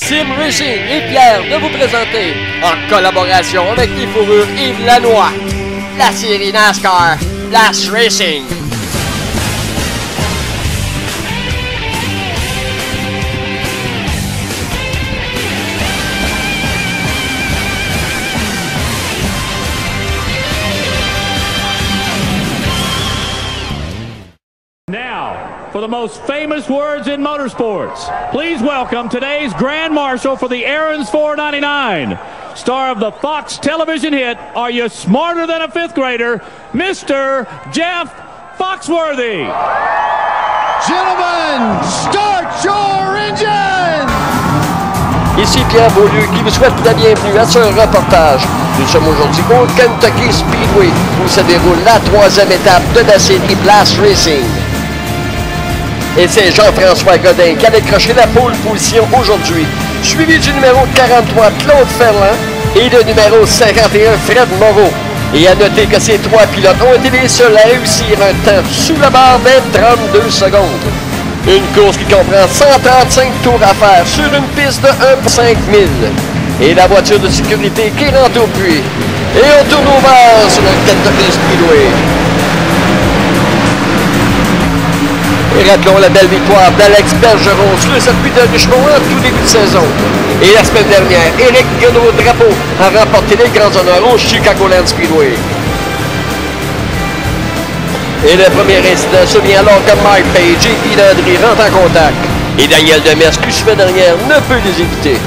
Sim Racing est fier de vous présenter, en collaboration avec les fourrures Yves Lanois, la série NASCAR Blast Racing. For the most famous words in motorsports, please welcome today's Grand Marshal for the Aaron's 499, star of the Fox television hit, Are You Smarter Than a Fifth Grader, Mr. Jeff Foxworthy. Gentlemen, start your engine! Ici Pierre Beaulieu qui vous souhaite la bienvenue à ce reportage. Nous sommes aujourd'hui au Kentucky Speedway où se déroule la troisième étape de la série Blast Racing. Et c'est Jean-François Godin qui a décroché la pole position aujourd'hui, suivi du numéro 43 Claude Ferland et le numéro 51 Fred Moreau. Et à noter que ces trois pilotes ont été les seuls à réussir un temps sous la barre des 32 secondes. Une course qui comprend 135 tours à faire sur une piste de 1,5 000. Et la voiture de sécurité qui rentre au puits. Et on tourne au vert sur le Kentucky Speedway. Et rappelons la belle victoire d'Alex Bergeron sur le circuit de Richmond en tout début de saison. Et la semaine dernière, Éric Guénaud-Drapeau a remporté les grands honneurs au Chicagoland Speedway. Et le premier incident se vient alors que Mike Page et Guy Landry rentrent en contact. Et Daniel Demers, qui suivait derrière, ne peut les éviter.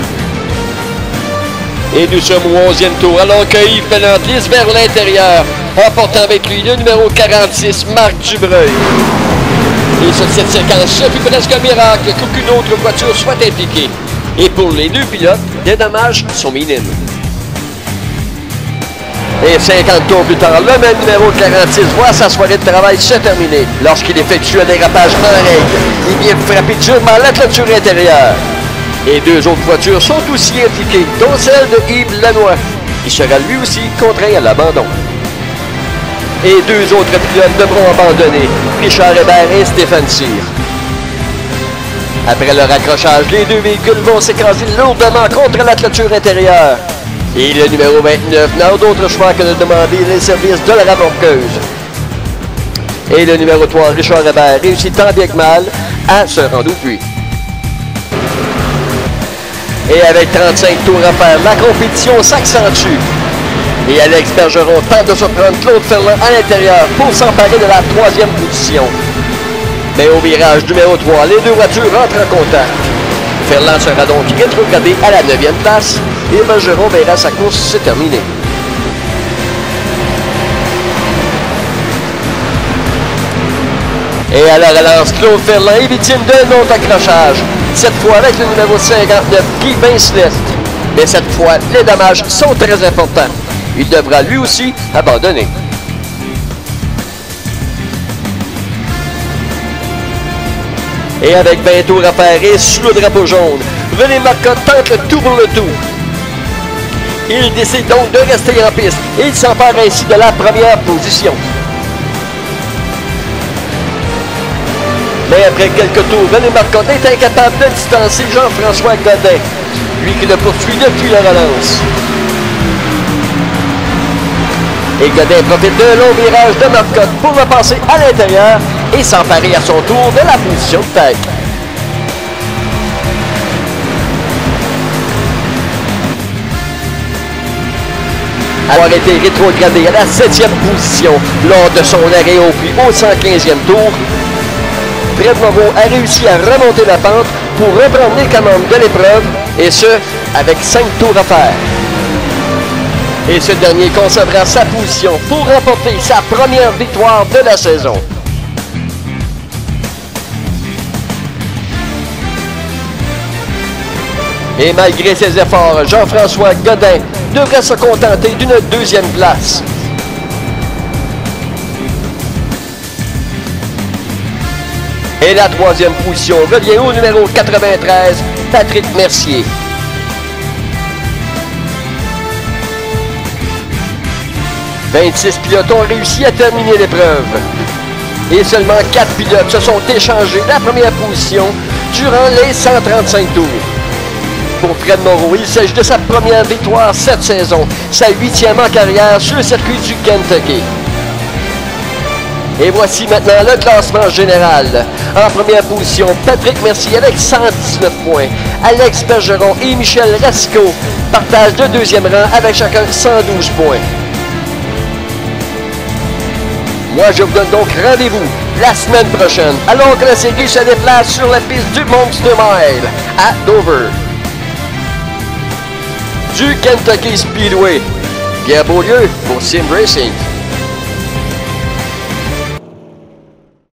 Et nous sommes au 11e tour alors que Yves Pellant glisse vers l'intérieur, emportant avec lui le numéro 46, Marc Dubreuil. Et sur cette séquence, ce fut presque un miracle qu'aucune autre voiture soit impliquée. Et pour les deux pilotes, les dommages sont minimes. Et 50 tours plus tard, le même numéro 46 voit sa soirée de travail se terminer lorsqu'il effectue un dérapage en règle. Il vient frapper durement la clôture intérieure. Et deux autres voitures sont aussi impliquées, dont celle de Yves Lanois, qui sera lui aussi contraint à l'abandon. Et deux autres pilotes devront abandonner, Richard Hébert et Stéphane Cyr. Après leur accrochage, les deux véhicules vont s'écraser lourdement contre la clôture intérieure. Et le numéro 29 n'a d'autre choix que de demander les services de la remorqueuse. Et le numéro 3, Richard Hébert, réussit tant bien que mal à se rendre au puits. Et avec 35 tours à faire, la compétition s'accentue. Et Alex Bergeron tente de surprendre Claude Ferland à l'intérieur pour s'emparer de la troisième position. Mais au virage numéro 3, les deux voitures rentrent en contact. Ferland sera donc rétrogradé à la 9e place et Bergeron verra sa course se terminer. Et à la relance, Claude Ferland est victime d'un autre accrochage, cette fois avec le numéro 59, Guy Vincelette. Mais cette fois, les dommages sont très importants. Il devra lui aussi abandonner. Et avec 20 tours à faire et sous le drapeau jaune, René Marcotte tente le tour pour le tour. Il décide donc de rester en piste et il s'empare ainsi de la première position. Mais après quelques tours, René Marcotte est incapable de distancer Jean-François Godin, lui qui le poursuit depuis la relance. Et Godin profite d'un long virage de Marcotte pour repasser à l'intérieur et s'emparer à son tour de la position de tête. Avoir été rétrogradé à la 7e position lors de son arrêt au puits au 115e tour, Fred Moreau a réussi à remonter la pente pour reprendre les commandes de l'épreuve, et ce, avec 5 tours à faire. Et ce dernier conservera sa position pour remporter sa première victoire de la saison. Et malgré ses efforts, Jean-François Godin devrait se contenter d'une 2e place. Et la 3e position revient au numéro 93, Patrick Mercier. « 26 pilotes ont réussi à terminer l'épreuve. Et seulement 4 pilotes se sont échangés la première position durant les 135 tours. pour Fred Moreau. Il s'agit de sa première victoire cette saison, sa 8e en carrière sur le circuit du Kentucky. Et voici maintenant le classement général. En première position, Patrick Mercier avec 119 points. Alex Bergeron et Michel Racicot partagent le deuxième rang avec chacun 112 points. Moi, je vous donne donc rendez-vous la semaine prochaine, alors que la série se déplace sur la piste du Monster Mile à Dover. Du Kentucky Speedway, Pierre Beaulieu pour Sim Racing.